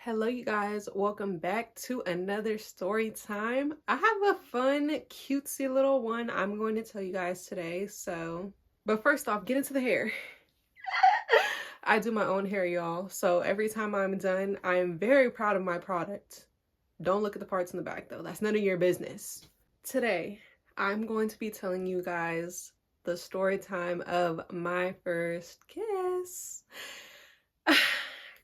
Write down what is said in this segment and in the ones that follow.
Hello, you guys. Welcome back to another story time. I have a fun, cutesy little one I'm going to tell you guys today. But first off, get into the hair. I do my own hair, y'all. So every time I'm done, I am very proud of my product. Don't look at the parts in the back, though. That's none of your business. Today, I'm going to be telling you guys the story time of my first kiss.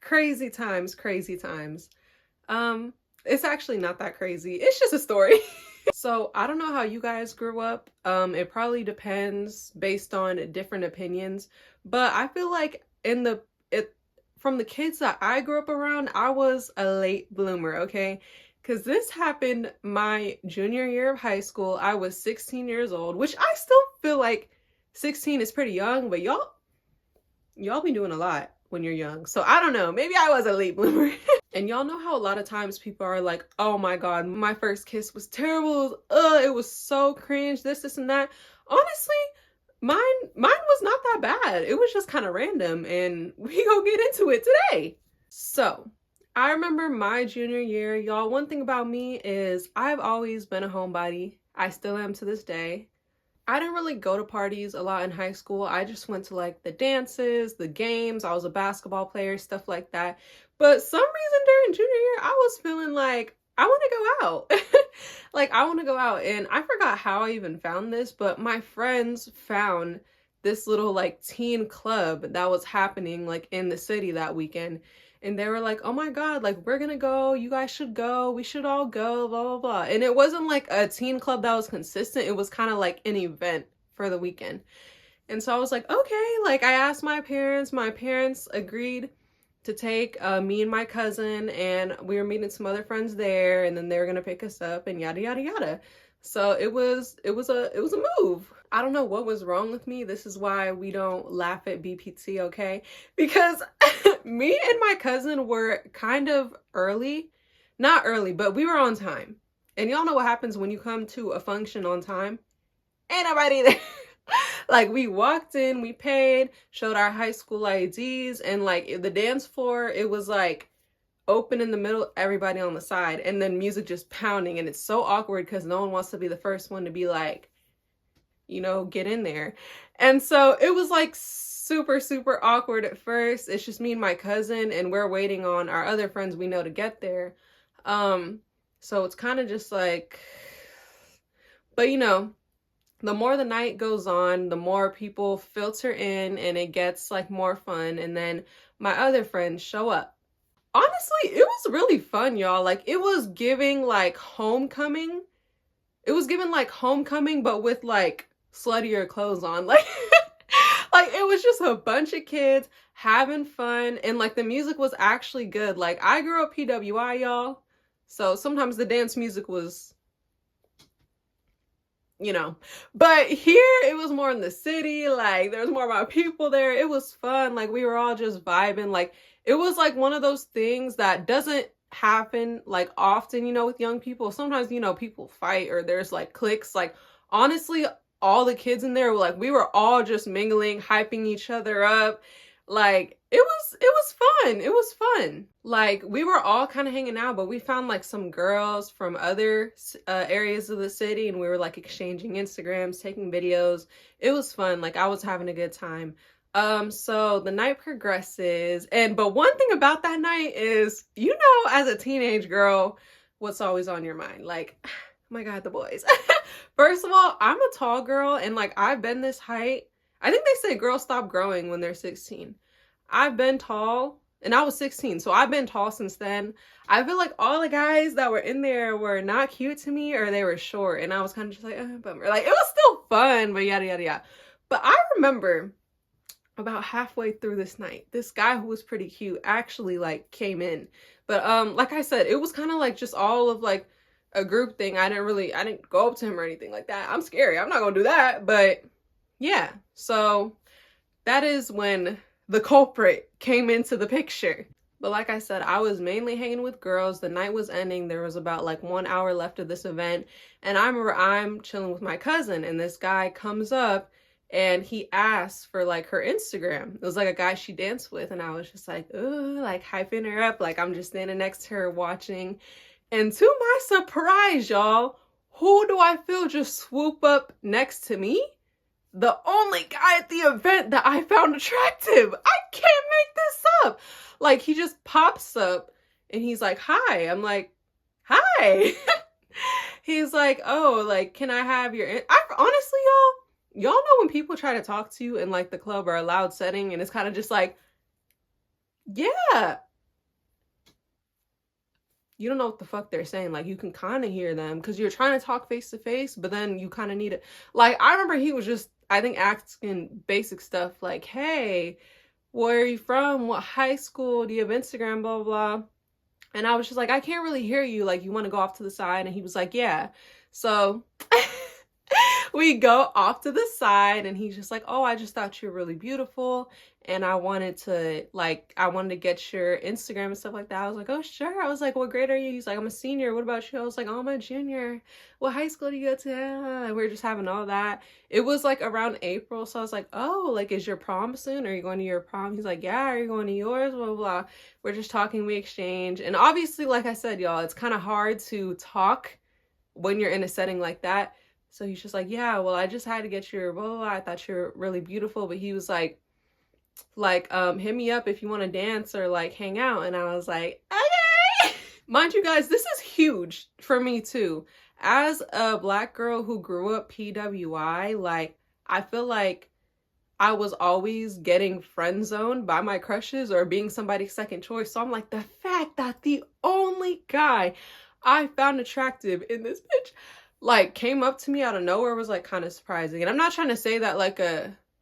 Crazy times, crazy times. It's actually not that crazy. It's just a story. So I don't know how you guys grew up. It probably depends based on different opinions, but I feel like from the kids that I grew up around, I was a late bloomer, okay? Because this happened my junior year of high school. I was 16 years old, which I still feel like 16 is pretty young, but y'all be doing a lot when you're young. So I don't know, maybe I was a late bloomer. And y'all know how a lot of times people are like, oh my God, my first kiss was terrible. It was so cringe, this and that. Honestly, mine was not that bad. It was just kind of random, and we gonna get into it today. So I remember my junior year, y'all, one thing about me is I've always been a homebody. I still am to this day. I didn't really go to parties a lot in high school. I just went to like the dances, the games. I was a basketball player, stuff like that. But some reason during junior year, I was feeling like I want to go out. Like I want to go out. And I forgot how I even found this, but my friends found this little like teen club that was happening like in the city that weekend. And they were like, oh my God, like we're gonna go, you guys should go, we should all go, blah, blah, blah. And it wasn't like a teen club that was consistent. It was kind of like an event for the weekend. And so I was like, okay, like I asked my parents agreed to take me and my cousin, and we were meeting some other friends there, and then they were gonna pick us up and yada, yada, yada. So it was a move. I don't know what was wrong with me. This is why we don't laugh at BPT, okay? Because me and my cousin were kind of early. Not early, but we were on time. And y'all know what happens when you come to a function on time? Ain't nobody there. Like we walked in, we paid, showed our high school IDs, and like the dance floor, it was like open in the middle, everybody on the side, and then music just pounding. And it's so awkward because no one wants to be the first one to be like, you know, get in there. And so it was like super, super awkward at first. It's just me and my cousin, and we're waiting on our other friends we know to get there. So it's kind of just like, but you know, the more the night goes on, the more people filter in and it gets like more fun. And then my other friends show up. Honestly, it was really fun, y'all. Like it was giving like homecoming. It was giving like homecoming, but with like sluttier clothes on. Like, like it was just a bunch of kids having fun. And like the music was actually good. Like I grew up PWI, y'all. So sometimes the dance music was, you know, but here it was more in the city. Like there was more about people there. It was fun. Like we were all just vibing. Like it was like one of those things that doesn't happen like often, you know, with young people. Sometimes, you know, people fight or there's like cliques. Like honestly, all the kids in there were like, we were all just mingling, hyping each other up. Like it was fun. It was fun. Like we were all kind of hanging out, but we found like some girls from other areas of the city, and we were like exchanging Instagrams, taking videos. It was fun. Like I was having a good time. So the night progresses, but one thing about that night is, you know, as a teenage girl, what's always on your mind? Like, oh my God, the boys. First of all, I'm a tall girl, and like I've been this height. I think they say girls stop growing when they're 16. I've been tall, and I was 16, so I've been tall since then. I feel like all the guys that were in there were not cute to me, or they were short, and I was kind of just like, bummer. Like, it was still fun, but yada, yada, yada. But I remember about halfway through this night, this guy who was pretty cute actually like came in. But like I said, it was kind of like just all of like a group thing. I didn't go up to him or anything like that. I'm scary. I'm not gonna do that. But yeah, so that is when the culprit came into the picture. But like I said, I was mainly hanging with girls. The night was ending. There was about like 1 hour left of this event. And I remember I'm chilling with my cousin, and this guy comes up and he asked for like her Instagram. It was like a guy she danced with, and I was just like, ooh, like hyping her up. Like I'm just standing next to her watching. And to my surprise, y'all, who do I feel just swoop up next to me? The only guy at the event that I found attractive. I can't make this up. Like he just pops up and he's like, hi. I'm like, hi. He's like, oh, like, can I have your, honestly, y'all know when people try to talk to you in like the club or a loud setting and it's kind of just like, yeah, you don't know what the fuck they're saying. Like you can kind of hear them because you're trying to talk face to face, but then you kind of need it. Like I remember he was just, I think, asking basic stuff like, hey, where are you from? What high school? Do you have Instagram? Blah, blah, blah. And I was just like, I can't really hear you. Like, you want to go off to the side? And he was like, yeah. So we go off to the side and he's just like, oh, I just thought you were really beautiful. And I wanted to get your Instagram and stuff like that. I was like, oh, sure. I was like, what grade are you? He's like, I'm a senior. What about you? I was like, oh, I'm a junior. What high school do you go to? And we were just having all that. It was like around April. So I was like, oh, like, is your prom soon? Are you going to your prom? He's like, yeah. Are you going to yours? Blah, blah, blah. We're just talking. We exchange. And obviously, like I said, y'all, it's kind of hard to talk when you're in a setting like that. So he's just like, yeah, well, I just had to get your blah, blah, blah. I thought you're really beautiful. But he was like, hit me up if you want to dance or like hang out. And I was like, okay. Mind you guys, this is huge for me too. As a Black girl who grew up PWI, like I feel like I was always getting friend zoned by my crushes or being somebody's second choice. So I'm like, the fact that the only guy I found attractive in this bitch like came up to me out of nowhere was like kind of surprising. And I'm not trying to say that like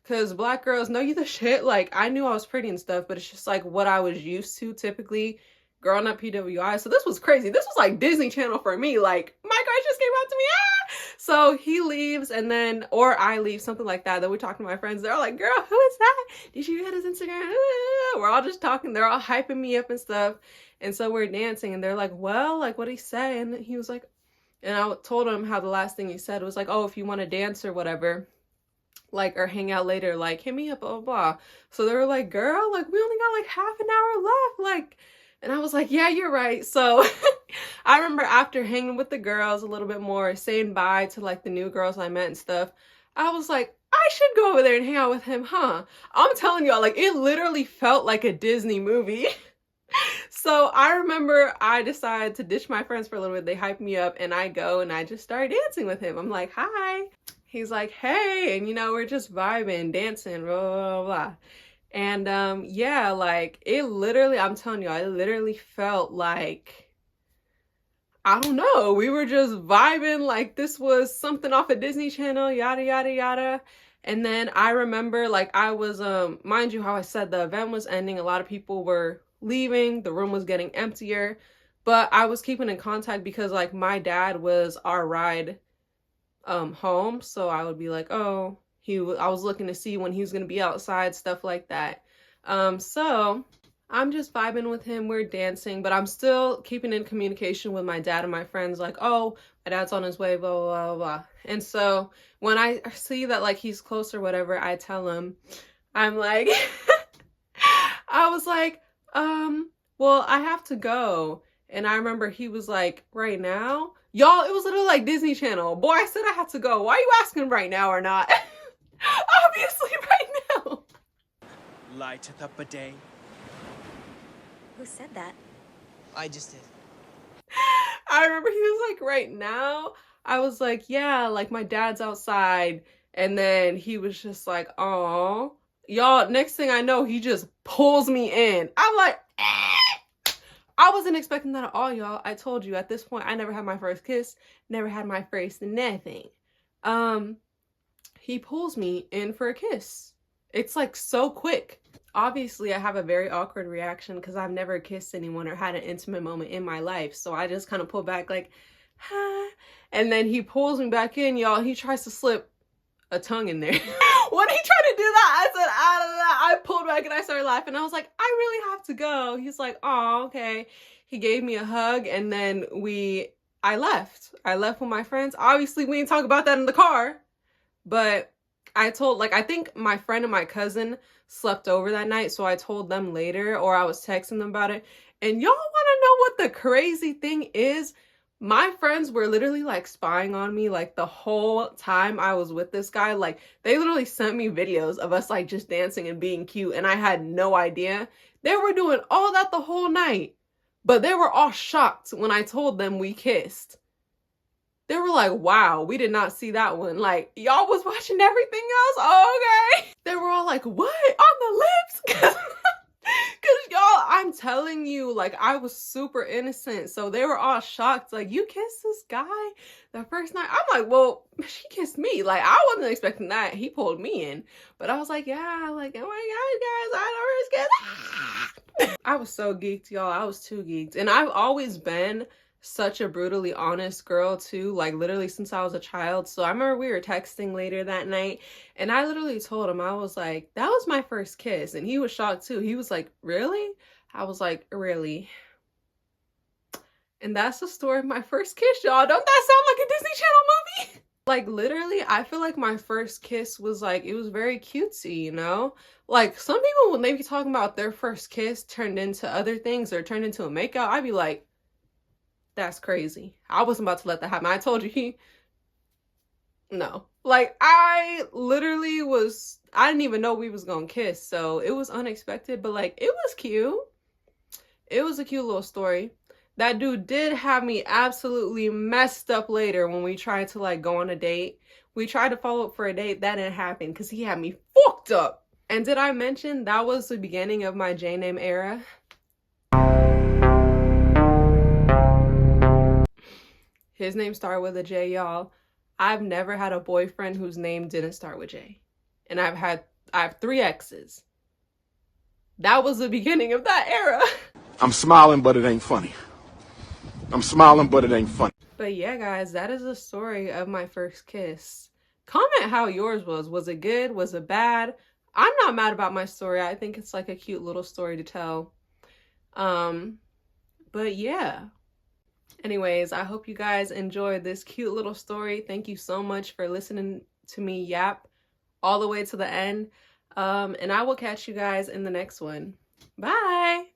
because Black girls know you the shit. Like I knew I was pretty and stuff, but it's just like what I was used to typically growing up PWI. So this was crazy. This was like Disney Channel for me. Like my crush just came out to me. Ah! So he leaves and then, or I leave, something like that. Then we talk to my friends. They're like, girl, who is that? Did you get his Instagram? We're all just talking. They're all hyping me up and stuff. And so we're dancing and they're like, well, like what'd he say? And he was like, and I told him how the last thing he said was like, oh, if you want to dance or whatever, like, or hang out later, like, hit me up, blah, blah, blah. So they were like, girl, like, we only got like half an hour left. Like, and I was like, yeah, you're right. So I remember after hanging with the girls a little bit more, saying bye to like the new girls I met and stuff, I was like, I should go over there and hang out with him, huh? I'm telling y'all, like, it literally felt like a Disney movie. So I remember I decided to ditch my friends for a little bit. They hyped me up and I go and I just started dancing with him. I'm like, hi. He's like, hey. And you know, we're just vibing, dancing, blah, blah, blah. And yeah, like it literally, I'm telling you, I literally felt like, I don't know, we were just vibing like this was something off of Disney Channel, yada, yada, yada. And then I remember like I was, mind you how I said the event was ending, a lot of people were leaving, the room was getting emptier, but I was keeping in contact because like my dad was our ride home. So I would be like, oh, I was looking to see when he was going to be outside, stuff like that. So I'm just vibing with him. We're dancing, but I'm still keeping in communication with my dad and my friends like, oh, my dad's on his way, blah, blah, blah, blah. And so when I see that like he's close or whatever, I tell him, I'm like, I was like, well, I have to go. And I remember he was like, right now? Y'all, it was literally like Disney Channel. Boy, I said I had to go. Why are you asking right now or not? Obviously right now. Lighteth up a day. Who said that? I just did. I remember he was like, right now? I was like, yeah, like my dad's outside. And then he was just like, oh. Y'all, next thing I know, he just pulls me in. I'm like, eh. I wasn't expecting that at all, y'all. I told you, at this point, I never had my first kiss, never had my first nothing. He pulls me in for a kiss. It's like so quick. Obviously, I have a very awkward reaction because I've never kissed anyone or had an intimate moment in my life. So I just kind of pull back like, ha. And then he pulls me back in, y'all. He tries to slip a tongue in there. When he tried to do that, I said, I don't know. I pulled back and I started laughing. I was like, I really have to go. He's like, oh, okay. He gave me a hug and then I left. I left with my friends. Obviously, we didn't talk about that in the car, but I told, like, I think my friend and my cousin slept over that night, so I told them later, or I was texting them about it. And y'all want to know what the crazy thing is? My friends were literally like spying on me like the whole time I was with this guy. Like, they literally sent me videos of us like just dancing and being cute, and I had no idea. They were doing all that the whole night, but they were all shocked when I told them we kissed. They were like, wow, we did not see that one. Like, y'all was watching everything else? Oh, okay. They were all like, what? On the lips? Cause y'all, I'm telling you, like, I was super innocent. So they were all shocked. Like, you kissed this guy the first night? I'm like, well, she kissed me. Like, I wasn't expecting that. He pulled me in. But I was like, yeah, like, oh my God, guys, I don't risk it. I was so geeked, y'all. I was too geeked. And I've always been such a brutally honest girl too, like literally since I was a child. So I remember we were texting later that night, and I literally told him, I was like, that was my first kiss. And he was shocked too. He was like, really? I was like, really? And that's the story of my first kiss, y'all. Don't that sound like a Disney Channel movie? Like, literally, I feel like my first kiss was like, it was very cutesy, you know? Like, some people, when they be talking about their first kiss turned into other things or turned into a makeout, I'd be like, that's crazy. I wasn't about to let that happen. I told you no. Like, I literally I didn't even know we was gonna kiss. So it was unexpected, but like, it was cute. It was a cute little story. That dude did have me absolutely messed up later when we tried to like go on a date. We tried to follow up for a date. That didn't happen because he had me fucked up. And did I mention that was the beginning of my J-name era? His name started with a J, y'all. I've never had a boyfriend whose name didn't start with J. And I have 3 exes. That was the beginning of that era. I'm smiling, but it ain't funny. I'm smiling, but it ain't funny. But yeah, guys, that is the story of my first kiss. Comment how yours was. Was it good? Was it bad? I'm not mad about my story. I think it's like a cute little story to tell. But yeah. Anyways, I hope you guys enjoyed this cute little story. Thank you so much for listening to me yap all the way to the end. And I will catch you guys in the next one. Bye!